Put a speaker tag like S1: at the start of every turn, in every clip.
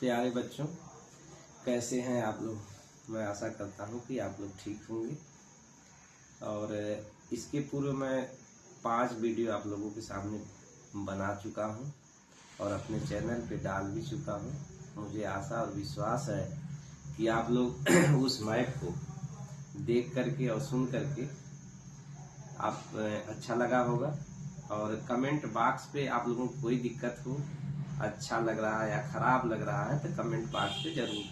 S1: प्यारे बच्चों, कैसे हैं आप लोग। मैं आशा करता हूं कि आप लोग ठीक होंगे। और इसके पूर्व मैं 5 वीडियो आप लोगों के सामने बना चुका हूं और अपने चैनल पे डाल भी चुका हूं। मुझे आशा और विश्वास है कि आप लोग उस मैप को देख करके और सुन करके आप अच्छा लगा होगा। और कमेंट बॉक्स पे आप लोगों को कोई दिक्कत हो, अच्छा लग रहा है या खराब लग रहा है, तो कमेंट बॉक्स पे जरूर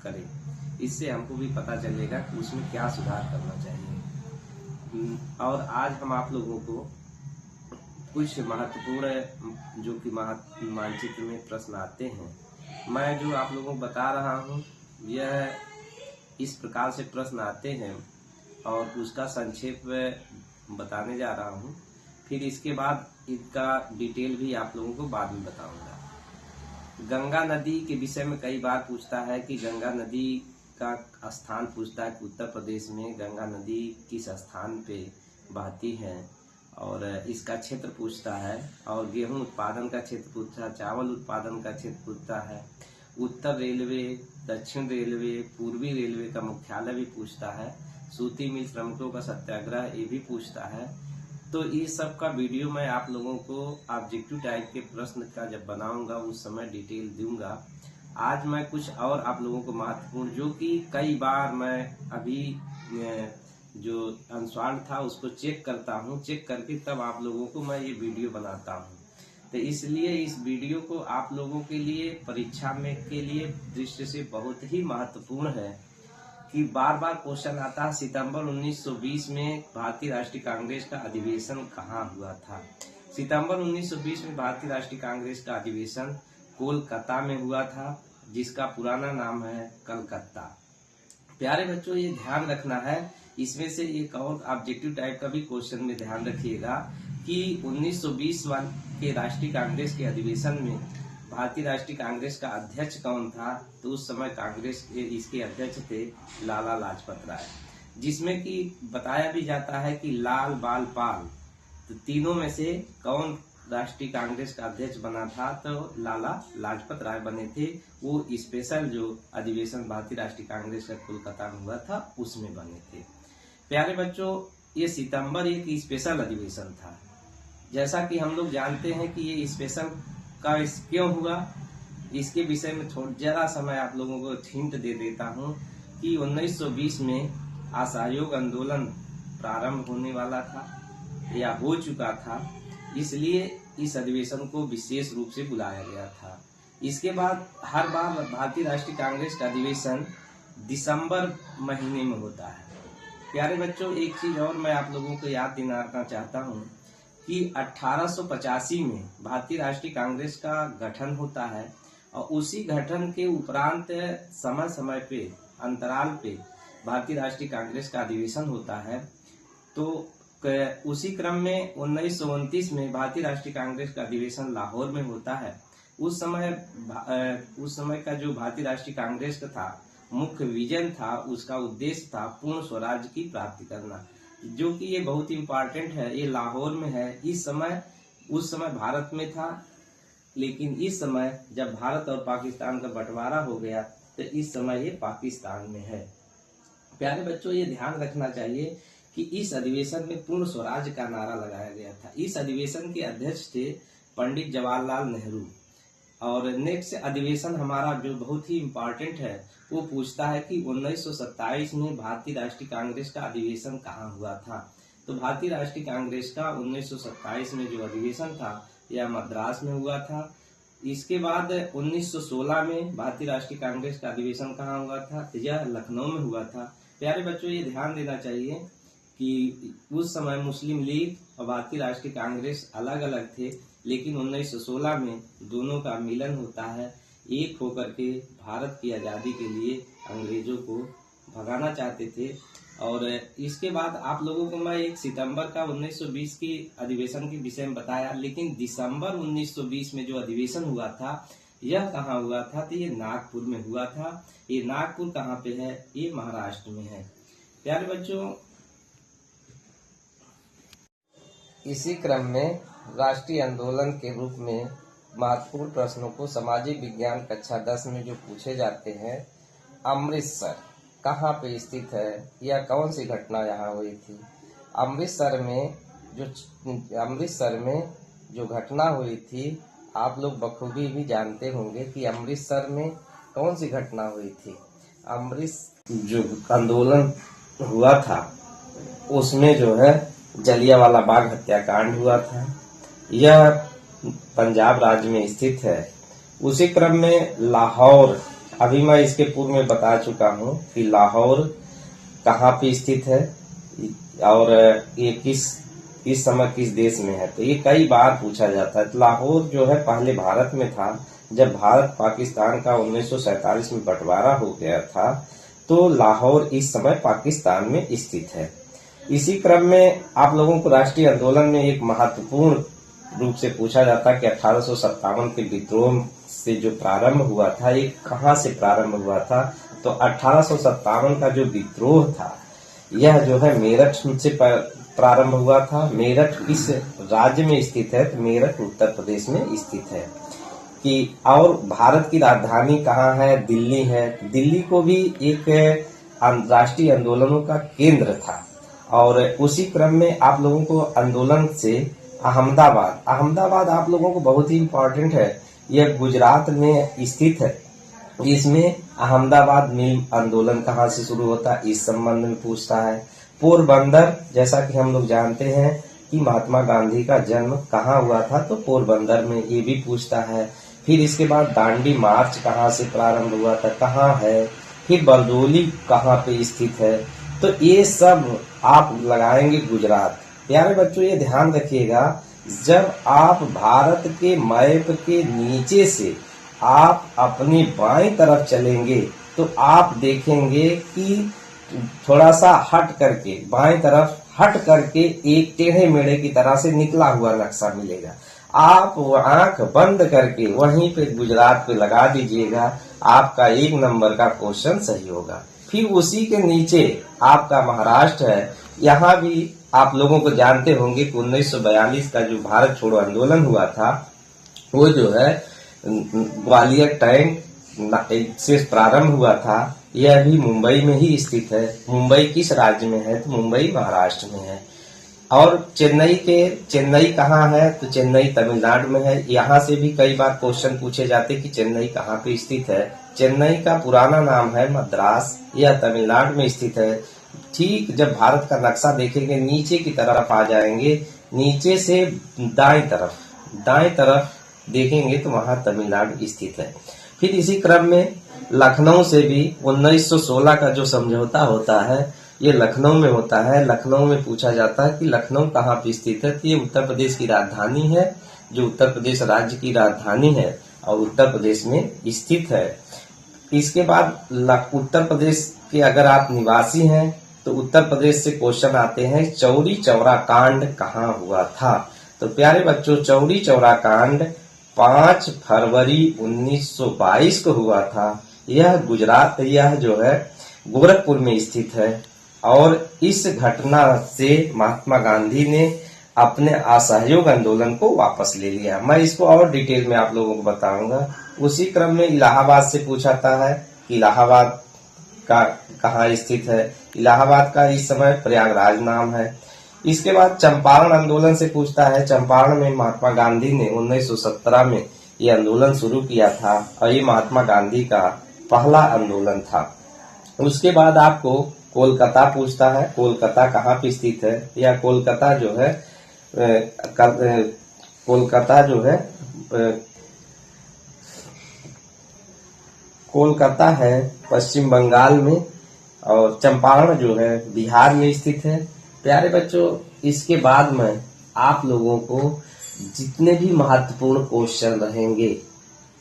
S1: करें। इससे हमको भी पता चलेगा कि उसमें क्या सुधार करना चाहिए। और आज हम आप लोगों को कुछ महत्वपूर्ण जो कि मानचित्र में प्रश्न आते हैं, मैं जो आप लोगों को बता रहा हूँ यह इस प्रकार से प्रश्न आते हैं और उसका संक्षेप बताने जा रहा हूँ। फिर इसके बाद इसका डिटेल भी आप लोगों को बाद में बताऊंगा। गंगा नदी के विषय में कई बार पूछता है कि गंगा नदी का स्थान पूछता है कि उत्तर प्रदेश में गंगा नदी किस स्थान पे बहती है, और इसका क्षेत्र पूछता है, और गेहूं उत्पादन का क्षेत्र पूछता है, चावल उत्पादन का क्षेत्र पूछता है, उत्तर रेलवे, दक्षिण रेलवे, पूर्वी रेलवे का मुख्यालय भी पूछता है, सूती मिल श्रमिकों का सत्याग्रह ये भी पूछता है। तो इस सब का वीडियो मैं आप लोगों को ऑब्जेक्टिव टाइप के प्रश्न का जब बनाऊंगा उस समय डिटेल दूंगा। आज मैं कुछ और आप लोगों को महत्वपूर्ण, जो कि कई बार मैं अभी जो अनुसार था उसको चेक करता हूं, चेक करके तब आप लोगों को मैं ये वीडियो बनाता हूं। तो इसलिए इस वीडियो को आप लोगों के लिए परीक्षा में के लिए दृष्टि से बहुत ही महत्वपूर्ण है कि बार बार क्वेश्चन आता है, सितंबर 1920 में भारतीय राष्ट्रीय कांग्रेस का अधिवेशन कहाँ हुआ था। सितंबर 1920 में भारतीय राष्ट्रीय कांग्रेस का अधिवेशन कोलकाता में हुआ था, जिसका पुराना नाम है कलकत्ता। प्यारे बच्चों, ये ध्यान रखना है, इसमें से एक और ऑब्जेक्टिव टाइप का भी क्वेश्चन में ध्यान रखिएगा कि 1920 के राष्ट्रीय कांग्रेस के अधिवेशन में भारतीय राष्ट्रीय कांग्रेस का अध्यक्ष कौन था। तो उस समय कांग्रेस के इसके अध्यक्ष थे लाला लाजपत राय, जिसमें कि बताया भी जाता है कि लाल बाल पाल, तो तीनों में से कौन राष्ट्रीय कांग्रेस का अध्यक्ष बना था, तो लाला लाजपत राय बने थे। वो स्पेशल जो अधिवेशन भारतीय राष्ट्रीय कांग्रेस का कोलकाता में हुआ था उसमें बने थे। प्यारे बच्चों, ये सितंबर एक स्पेशल अधिवेशन था। जैसा कि हम लोग जानते हैं कि ये स्पेशल का क्यों हुआ, इसके विषय में थोड़ा जरा समय आप लोगों को हिंट दे देता हूं कि 1920 में असहयोग आंदोलन प्रारंभ होने वाला था या हो चुका था, इसलिए इस अधिवेशन को विशेष रूप से बुलाया गया था। इसके बाद हर बार भारतीय राष्ट्रीय कांग्रेस का अधिवेशन दिसंबर महीने में होता है। प्यारे बच्चों, एक चीज और मैं आप लोगों को याद दिलाना चाहता हूं कि 1885 में भारतीय राष्ट्रीय कांग्रेस का गठन होता है, और उसी गठन के उपरांत समय समय पे अंतराल पे भारतीय राष्ट्रीय कांग्रेस का अधिवेशन होता है। तो उसी क्रम में 1929 में भारतीय राष्ट्रीय कांग्रेस का अधिवेशन लाहौर में होता है। उस समय का जो भारतीय राष्ट्रीय कांग्रेस का था मुख्य विजन था, उसका उद्देश्य था पूर्ण स्वराज की प्राप्ति करना, जो कि ये बहुत इम्पोर्टेंट है। ये लाहौर में है। उस समय भारत में था, लेकिन इस समय जब भारत और पाकिस्तान का बंटवारा हो गया तो इस समय ये पाकिस्तान में है। प्यारे बच्चों, ये ध्यान रखना चाहिए कि इस अधिवेशन में पूर्ण स्वराज का नारा लगाया गया था। इस अधिवेशन के अध्यक्ष थे पंडित जवाहरलाल नेहरू। और नेक्स्ट अधिवेशन हमारा जो बहुत ही इम्पोर्टेंट है वो पूछता है कि 1927 में भारतीय राष्ट्रीय कांग्रेस का अधिवेशन कहाँ हुआ था। तो भारतीय राष्ट्रीय कांग्रेस का 1927 में जो अधिवेशन था यह मद्रास में हुआ था। इसके बाद 1916 में भारतीय राष्ट्रीय कांग्रेस का अधिवेशन कहाँ हुआ था, यह लखनऊ में हुआ था। प्यारे बच्चों, ये ध्यान देना चाहिए कि उस समय मुस्लिम लीग और भारतीय राष्ट्रीय कांग्रेस अलग अलग थे, लेकिन 1916 में दोनों का मिलन होता है। एक होकर के भारत की आज़ादी के लिए अंग्रेजों को भगाना चाहते थे। और इसके बाद आप लोगों को मैं एक सितंबर का 1920 की अधिवेशन के विषय में बताया, लेकिन दिसंबर 1920 में जो अधिवेशन हुआ था यह कहाँ हुआ था, तो ये नागपुर में हुआ था। ये नागपुर कहाँ पे है, ये महाराष्ट्र में है। प्यारे बच्चों, इसी क्रम में राष्ट्रीय आंदोलन के रूप में महत्वपूर्ण प्रश्नों को सामाजिक विज्ञान कक्षा 10 में जो पूछे जाते हैं, अमृतसर कहाँ पे स्थित है या कौन सी घटना यहाँ हुई थी। अमृतसर में जो घटना हुई थी, आप लोग बखूबी भी जानते होंगे कि अमृतसर में कौन सी घटना हुई थी। अमृतसर जो आंदोलन हुआ था उसमें जो है जलियांवाला बाग हत्याकांड हुआ था। यह पंजाब राज्य में स्थित है। उसी क्रम में लाहौर, अभी मैं इसके पूर्व में बता चुका हूँ कि लाहौर कहाँ पे स्थित है और ये इस समय किस देश में है। तो ये कई बार पूछा जाता है। तो लाहौर जो है पहले भारत में था। जब भारत पाकिस्तान का 1947 में बंटवारा हो गया था तो लाहौर इस समय पाकिस्तान में स्थित है। इसी क्रम में आप लोगों को राष्ट्रीय आंदोलन में एक महत्वपूर्ण रूप से पूछा जाता है कि 1857 के विद्रोह से जो प्रारंभ हुआ था, ये कहाँ से प्रारंभ हुआ था। तो 1857 का जो विद्रोह था यह जो है मेरठ से प्रारंभ हुआ था। मेरठ किस राज्य में स्थित है? तो मेरठ उत्तर प्रदेश में स्थित है। कि और भारत की राजधानी कहाँ है? दिल्ली है। दिल्ली को भी एक राष्ट्रीय आंदोलनों का केंद्र था। और उसी क्रम में आप लोगों को आंदोलन से अहमदाबाद आप लोगों को बहुत ही इम्पोर्टेंट है। यह गुजरात में स्थित है। इसमें अहमदाबाद मिल आंदोलन कहाँ से शुरू होता है, इस संबंध में पूछता है। पोरबंदर, जैसा कि हम लोग जानते हैं कि महात्मा गांधी का जन्म कहाँ हुआ था, तो पोरबंदर में, ये भी पूछता है। फिर इसके बाद दांडी मार्च कहाँ से प्रारंभ हुआ था, कहाँ है। फिर बरदोली कहाँ पे स्थित है। तो ये सब आप लगाएंगे गुजरात। प्यारे बच्चों ये ध्यान रखिएगा, जब आप भारत के मैप के नीचे से आप अपनी बाएं तरफ चलेंगे तो आप देखेंगे कि थोड़ा सा हट करके, बाएं तरफ हट करके एक टेढ़े मेढ़े की तरह से निकला हुआ नक्शा मिलेगा। आप आंख बंद करके वहीं पे गुजरात पे लगा दीजिएगा, आपका 1 नंबर का क्वेश्चन सही होगा। फिर उसी के नीचे आपका महाराष्ट्र है। यहाँ भी आप लोगों को जानते होंगे कि 1942 का जो भारत छोड़ो आंदोलन हुआ था, वो जो है ग्वालियर टैंक से प्रारंभ हुआ था। यह भी मुंबई में ही स्थित है। मुंबई किस राज्य में है? तो मुंबई महाराष्ट्र में है। और चेन्नई कहाँ है? तो चेन्नई तमिलनाडु में है। यहाँ से भी कई बार क्वेश्चन पूछे जाते कि चेन्नई कहाँ पे स्थित है। चेन्नई का पुराना नाम है मद्रास। यह तमिलनाडु में स्थित है। ठीक जब भारत का नक्शा देखेंगे, नीचे की तरफ आ जाएंगे, नीचे से दाएं तरफ देखेंगे तो वहां तमिलनाडु स्थित है। फिर इसी क्रम में लखनऊ से भी 1916 का जो समझौता होता है, ये लखनऊ में होता है। लखनऊ में पूछा जाता है कि लखनऊ कहाँ पे स्थित है। तो ये उत्तर प्रदेश की राजधानी है, जो उत्तर प्रदेश राज्य की राजधानी है और उत्तर प्रदेश में स्थित है। इसके बाद उत्तर प्रदेश के अगर आप निवासी हैं तो उत्तर प्रदेश से क्वेश्चन आते हैं, चौरी चौरा कांड कहाँ हुआ था। तो प्यारे बच्चों, चौरी चौरा कांड 5 फरवरी 1922 को हुआ था। यह जो है गोरखपुर में स्थित है। और इस घटना से महात्मा गांधी ने अपने असहयोग आंदोलन को वापस ले लिया। मैं इसको और डिटेल में आप लोगों को बताऊंगा। उसी क्रम में इलाहाबाद से पूछाता है कि इलाहाबाद का कहाँ स्थित है। इलाहाबाद का इस समय प्रयागराज नाम है। इसके बाद चंपारण आंदोलन से पूछता है। चंपारण में महात्मा गांधी ने 1917 में ये आंदोलन शुरू किया था और ये महात्मा गांधी का पहला आंदोलन था। उसके बाद आपको कोलकाता पूछता है। कोलकाता कहाँ पे स्थित है? या कोलकाता है पश्चिम बंगाल में और चंपारण जो है बिहार में स्थित है। प्यारे बच्चों, इसके बाद में आप लोगों को जितने भी महत्वपूर्ण क्वेश्चन रहेंगे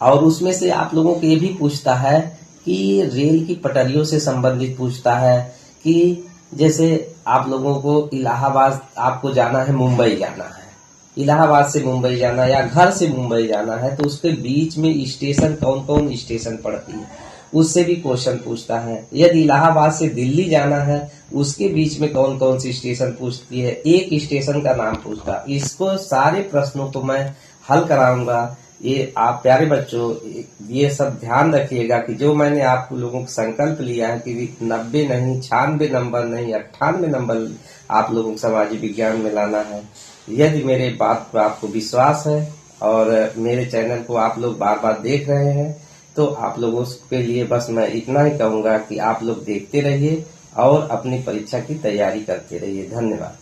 S1: और उसमें से आप लोगों को ये भी पूछता है कि रेल की पटरियों से संबंधित पूछता है कि जैसे आप लोगों को इलाहाबाद आपको जाना है, मुंबई जाना है, इलाहाबाद से मुंबई जाना या घर से मुंबई जाना है, तो उसके बीच में स्टेशन कौन कौन स्टेशन पड़ती है, उससे भी क्वेश्चन पूछता है। यदि इलाहाबाद से दिल्ली जाना है, उसके बीच में कौन कौन सी स्टेशन पूछती है, एक स्टेशन का नाम पूछता। इसको सारे प्रश्नों को मैं हल कराऊंगा। ये आप प्यारे बच्चों ये सब ध्यान रखिएगा कि जो मैंने आप लोगों को संकल्प लिया है कि 90 नहीं 96 नंबर नहीं 98 नंबर आप लोगों को सामाजिक विज्ञान में लाना है। यदि मेरे बात पर आपको विश्वास है और मेरे चैनल को आप लोग बार बार देख रहे हैं तो आप लोगों के लिए बस मैं इतना ही कहूँगा कि आप लोग देखते रहिए और अपनी परीक्षा की तैयारी करते रहिए। धन्यवाद।